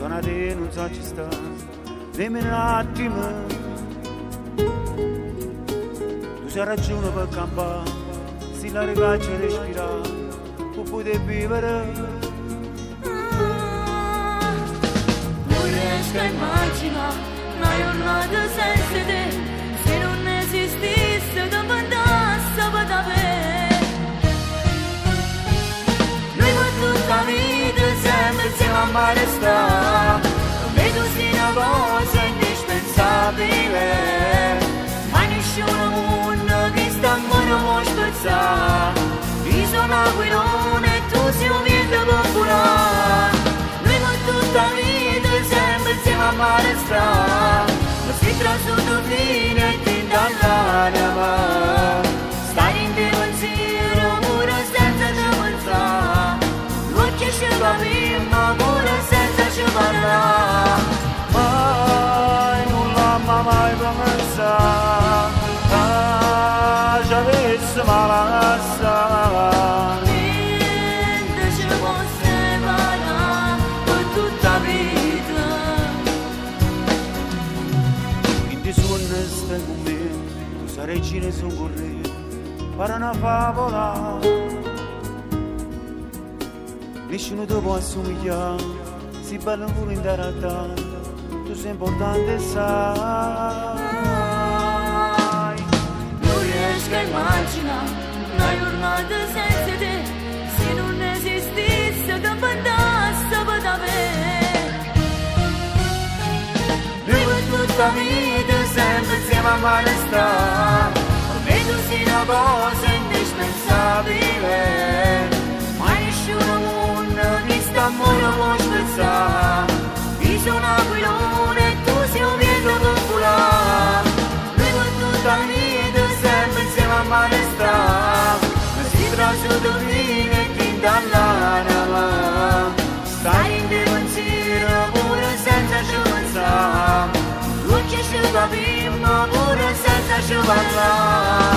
Donna te non sa ci sta nemmeno un attimo. Tu sai ragione per campare, se la ragazza respira può poter vivere. Non riesco a immaginare una giornata senza te, se non esistisse che mandasse per da me. Noi per tutta la vita sempre insieme a mare sta, vedo sì una cosa indispensabile, ma nessuno mondo che sta ancora può spezzare. Io sono aquilone e tu sei un vento popolare. Noi per tutta la vita sempre insieme a mare sta, ma si trasudano fine e ti dall'anima. Stai in te pensiero pure senza ci pensare, l'occhio ci capiamo pure senza ci parlare. Mai nulla mai pensato, ci avesse malassa. Niente ci può separare per tutta la vita. Quindi su stai con me, tu sarai regina su correre, pare una favola. Nessuno ti può assomigliare, si balla pure in realtà, tu sei importante sai. Non riesco a immaginare una giornata senza te, se non esistisse che mandasse per da me. Noi per tutta la vita sempre insieme a mare sta, vedo sì una cosa indispensabile, ma nessuno mondo che sta amore può spezzare. Io sono aquilone e tu sei un vento popolare. Noi per tutta la vita sempre insieme a mare sta, ma si trasudano fine e ti dall'anima. Stai in te pensiero pure senza ci pensare, l'occhio ci capiamo pure senza ci parlare.